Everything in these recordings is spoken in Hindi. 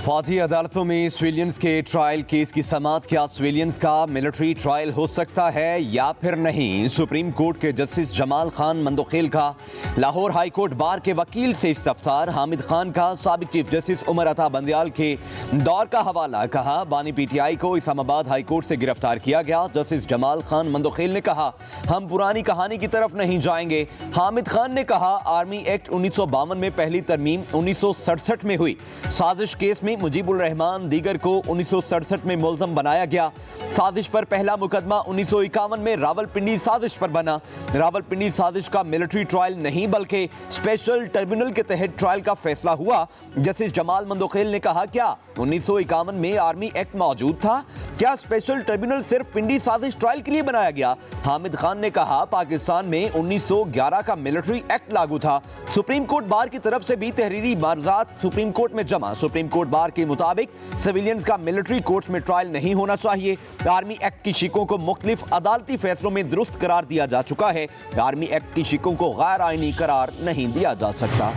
फौजी अदालतों में सिविलियंस के ट्रायल केस की समाअत। क्या सिविलियंस का मिलिट्री ट्रायल हो सकता है या फिर नहीं? सुप्रीम कोर्ट के जस्टिस जमाल खान मंदोखेल का लाहौर हाई कोर्ट बार के वकील से इस्तफसार। हामिद खान का साबिक चीफ जस्टिस उमर अता बंदयाल के दौर का हवाला। कहा बानी पीटीआई को इस्लामाबाद हाई कोर्ट से गिरफ्तार किया गया। जस्टिस जमाल खान मंदोखेल ने कहा हम पुरानी कहानी की तरफ नहीं जाएंगे। हामिद खान ने कहा आर्मी एक्ट 1952 में पहली तरमीम 1967 में हुई। साजिश केस में मुजीबुर रहमान दीगर को 1967 में मुलजम बनाया गया। साजिश पर पहला मुकदमा 1951 में रावलपिंडी साजिश पर बना। रावलपिंडी साजिश का मिलिट्री ट्रायल नहीं बल्कि स्पेशल ट्रिब्यूनल के तहत ट्रायल का फैसला हुआ। जस्टिस जमाल मंदोखेल ने कहा क्या 1951 में आर्मी एक्ट मौजूद था? क्या स्पेशल ट्रिब्यूनल सिर्फ पिंडी साजिश ट्रायल के लिए बनाया गया? हामिद खान ने कहा पाकिस्तान में 1911 का मिलिट्री एक्ट लागू था। सुप्रीम कोर्ट बार की तरफ से भी तहरीरी मामलात सुप्रीम कोर्ट में जमा। सुप्रीम कोर्ट बार के मुताबिक सिविलियंस का मिलिट्री कोर्ट्स में ट्रायल नहीं होना चाहिए। आर्मी एक्ट की शिकों को मुख्तलिफ अदालती फैसलों में दुरुस्त करार दिया जा चुका है। आर्मी एक्ट की शिकों को गैर आईनी करार नहीं दिया जा सकता।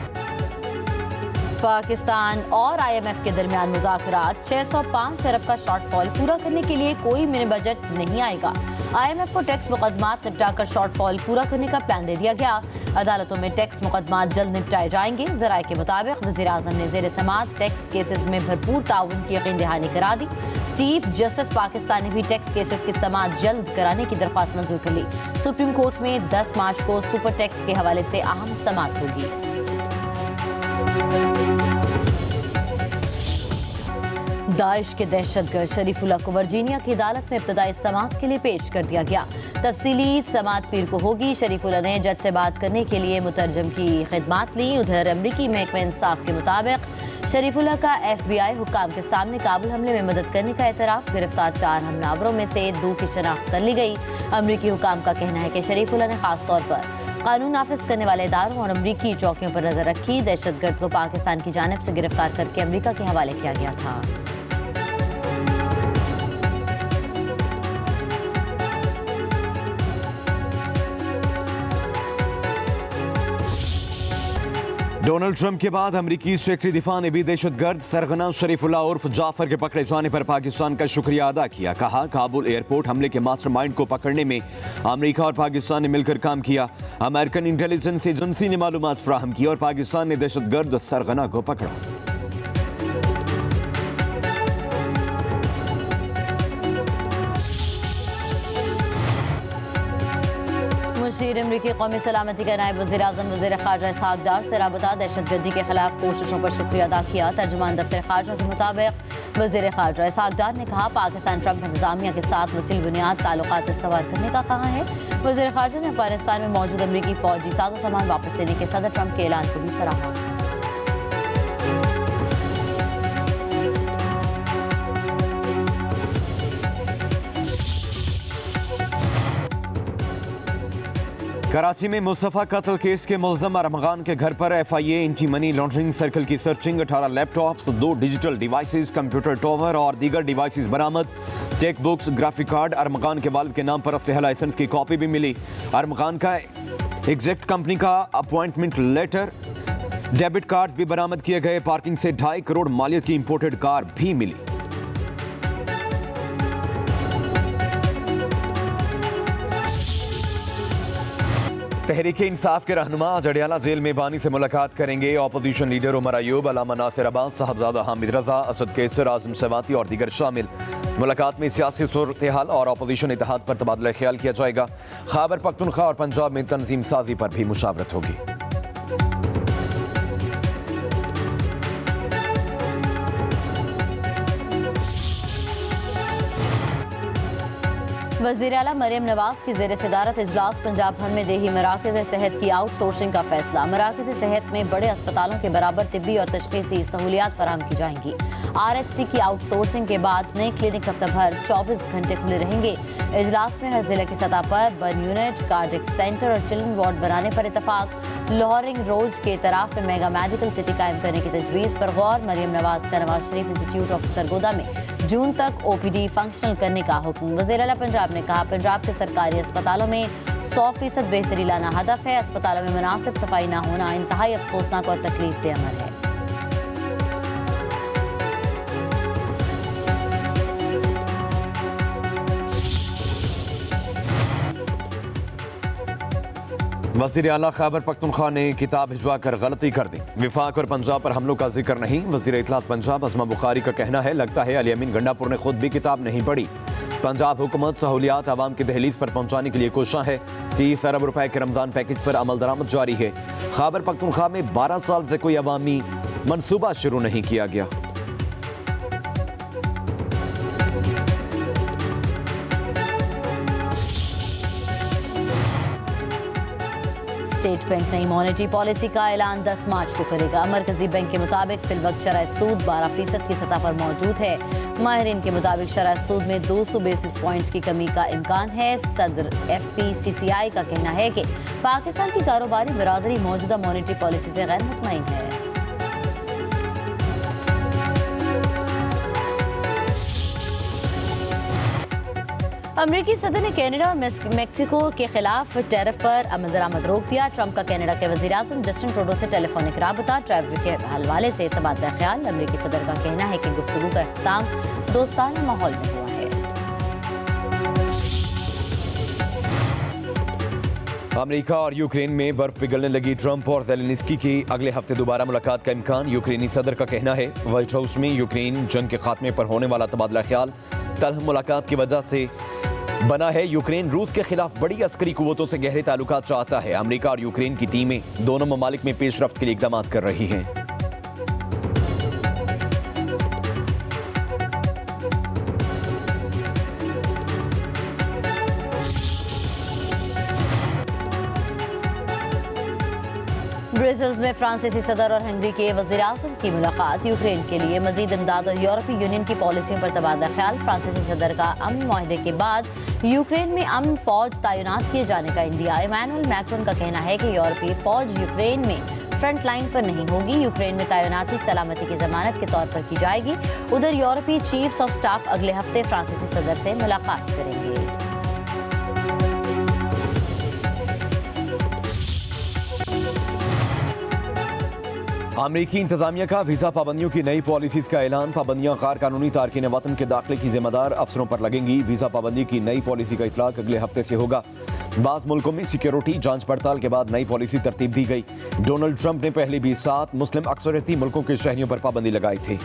पाकिस्तान और आईएमएफ के दरमियान मुज़ाकरात 605 अरब का शॉर्टफॉल पूरा करने के लिए कोई मिनी बजट नहीं आएगा। आईएमएफ को टैक्स मुकदमात निपटाकर शॉर्टफॉल पूरा करने का प्लान दे दिया गया। अदालतों में टैक्स मुकदमात जल्द निपटाए जाएंगे। ज़राए के मुताबिक वज़ीर-ए-आज़म ने ज़ेर समाअत टैक्स केसेस में भरपूर ताउन की यकीन दहानी करा दी। चीफ जस्टिस पाकिस्तान ने भी टैक्स केसेस की समाअत जल्द कराने की दरख्वास्त मंजूर कर ली। सुप्रीम कोर्ट में 10 मार्च को सुपर टैक्स के हवाले से अहम समाअत होगी। दाइश के दहशतगर्द शरीफुल्लाह को वर्जीनिया की अदालत में इब्तदाई समाअत के लिए पेश कर दिया गया। तफसीली समाअत पीर को होगी। शरीफुल्लाह ने जज से बात करने के लिए मुतरजम की खिदमात ली। उधर अमरीकी महकमा इंसाफ के मुताबिक शरीफुल्लाह का FBI हुक्काम के सामने काबुल हमले में मदद करने का एतराफ़। गिरफ्तार 4 हमलावरों में से 2 की शनाख्त कर ली गई। अमरीकी हुक्काम का कहना है कि शरीफुल्लाह ने खास तौर पर कानून नाफिज करने वाले इदारों और अमरीकी चौकियों पर नजर रखी। दहशतगर्द को पाकिस्तान की जानिब से गिरफ्तार करके अमरीका के हवाले किया गया था। डोनाल्ड ट्रंप के बाद अमरीकी सेक्रेटरी दिफा ने भी दहशतगर्द सरगना शरीफुल्लाह उर्फ जाफर के पकड़े जाने पर पाकिस्तान का शुक्रिया अदा किया। कहा काबुल एयरपोर्ट हमले के मास्टरमाइंड को पकड़ने में अमरीका और पाकिस्तान ने मिलकर काम किया। अमेरिकन इंटेलिजेंस एजेंसी ने मालूमात फराहम की और पाकिस्तान ने दहशतगर्द सरगना को पकड़ा। मुशीर अमरीकी कौमी सलामती का नायब वज़ीर-ए-आज़म वज़ीर ख़ारजा इसहाक़ डार से राबता दहशतगर्दी के खिलाफ कोशिशों पर शुक्रिया अदा किया। तर्जुमान दफ्तर ख़ारजा के मुताबिक वज़ीर ख़ारजा इसहाक़ डार ने कहा पाकिस्तान ट्रंप इंतज़ामिया के साथ वसील बुनियाद ताल्लुकात इस्तवार करने का कहा है। वज़ीर ख़ारजा ने अफ़गानिस्तान में मौजूद अमरीकी फ़ौजी साजो सामान वापस लेने के सदर ट्रंप के ऐलान को भी सराहा। कराची में मुस्तफ़ा कत्ल केस के मुल्ज़म अरमगान के घर पर FIA anti money laundering circle की searching. 18 laptops, 2 digital devices, computer tower और दीगर डिवाइसेस बरामद। Tech books, graphic card, Armaghan के वालिद के नाम पर असलहा लाइसेंस की कॉपी भी मिली। अरमगान का एग्जैक्ट कंपनी का अपॉइंटमेंट लेटर, डेबिट कार्ड भी बरामद किए गए। पार्किंग से 2.5 करोड़ मालियत की इंपोर्टेड कार भी मिली। तहरीके इंसाफ के रहनुमा जड़ियाला जेल में बानी से मुलाकात करेंगे। अपोजिशन लीडर उमर अयूब, अलामा नासिर अब्बास, साहबजादा हामिद रजा, असद कैसर, आजम सवाती और दीगर शामिल। मुलाकात में सियासी सूरत हाल और अपोजिशन इत्तेहाद पर तबादला ख्याल किया जाएगा। खैबर पख्तूनख्वा और पंजाब में तंजीम साजी पर भी मुशावरत होगी। वज़ीर आला मरियम नवाज की ज़ेर सदारत इजलास। पंजाब भर में देही मराकज़ सेहत की आउटसोर्सिंग का फैसला। मराकज़ सेहत में बड़े अस्पतालों के बराबर तिब्बी और तशख़ीसी सहूलियात फराहम की जाएंगी। RHC की आउटसोर्सिंग के बाद नए क्लिनिक हफ्ता भर 24 घंटे खुले रहेंगे। इजलास में हर जिले की सतह पर बर्न यूनिट, कार्डिक सेंटर और चिल्ड्रन वार्ड बनाने पर इतफाक। लाहौर रिंग रोड के तराफ में मेगा मेडिकल सिटी कायम करने की तजवीज़ पर गौर। मरियम नवाज का नवाज शरीफ इंस्टीट्यूट ऑफ सरगोदा में जून तक OPD फंक्शनल करने का हुक्म। वज़ीर आला पंजाब ने कहा पंजाब के सरकारी अस्पतालों में 100% बेहतरी लाना हदफ है। अस्पतालों में मुनासिब सफाई न होना इंतहाई अफसोसनाक और तकलीफ दे अमल है। वज़ीर आला खैबर पख्तूनख्वा ने किताब भिजवा कर गलती कर दी। विफाक और पंजाब पर हमलों का जिक्र नहीं। वज़ीर इत्तलात पंजाब अज़मा बुखारी का कहना है, लगता है अली अमीन गंडापुर ने खुद भी किताब नहीं पढ़ी। पंजाब हुकूमत सहूलियात आवाम की दहलीज पर पहुंचाने के लिए कोशिश है। 30 अरब रुपए के रमजान पैकेज पर अमल दरामद जारी है। खैबर पख्तूनख्वा में 12 साल से कोई अवामी मनसूबा शुरू नहीं किया गया। स्टेट बैंक नई मॉनेटरी पॉलिसी का ऐलान 10 मार्च को करेगा। मरकजी बैंक के मुताबिक फिलवक्त शरह सूद 12% की सतह पर मौजूद है। माहिरीन के मुताबिक शरह सूद में 200 बेसिस पॉइंट्स की कमी का इम्कान है। सदर FPCCI का कहना है कि पाकिस्तान की कारोबारी बिरादरी मौजूदा मॉनेटरी पॉलिसी से गैर मुतमईन है। अमरीकी सदर ने कनाडा और मेक्सिको के खिलाफ टैरिफ पर अमल दरामद रोक दिया। ट्रंप का कनाडा के वज़ीर आज़म जस्टिन ट्रूडो से टेलीफोनिक राबता, टैरिफ के हवाले से तबादला ख्याल। अमरीकी सदर का कहना है कि गुफ्तगू का इख्तिताम दोस्ताना माहौल में हुआ है। अमेरिका और यूक्रेन में बर्फ पिघलने लगी। ट्रंप और ज़ेलेंस्की की अगले हफ्ते दोबारा मुलाकात का इम्कान। यूक्रेनी सदर का कहना है, व्हाइट हाउस में यूक्रेन जंग के खात्मे पर होने वाला तबादला ख्याल तलख मुलाकात की वजह से बना है। यूक्रेन रूस के खिलाफ बड़ी अस्करी कुव्वतों से गहरे ताल्लुकात चाहता है। अमेरिका और यूक्रेन की टीमें दोनों ममालिक में पेशरफ्त के लिए इक़दाम कर रही हैं। ब्रसेल्स में फ्रांसीसी सदर और हंगरी के वज़ीर आज़म की मुलाकात। यूक्रेन के लिए मजीद इमदाद और यूरोपीय यूनियन की पॉलिसियों पर तबादला ख्याल। फ्रांसीसी सदर का अमन माहदे के बाद यूक्रेन में अमन फौज तैनात किए जाने का इंदिया। इमैनुअल मैक्रोन का कहना है कि यूरोपीय फौज यूक्रेन में फ्रंट लाइन पर नहीं होगी। यूक्रेन में तैनाती सलामती की जमानत के तौर पर की जाएगी। उधर यूरोपीय चीफ्स ऑफ स्टाफ अगले हफ्ते फ्रांसीसी सदर से मुलाकात करेंगे। अमरीकी इंतजामिया का वीजा पाबंदियों की नई पॉलिसीज का ऐलान। पाबंदियां गैर कानूनी तारकीन वतन के दाखिले की जिम्मेदार अफसरों पर लगेंगी। वीजा पाबंदी की नई पॉलिसी का इतलाक अगले हफ्ते से होगा। बाज़ मुल्कों में सिक्योरिटी जांच पड़ताल के बाद नई पॉलिसी तरतीब दी गई। डोनाल्ड ट्रंप ने पहले भी 7 मुस्लिम अक्सरियती मुल्कों के शहरियों पर पाबंदी लगाई थी।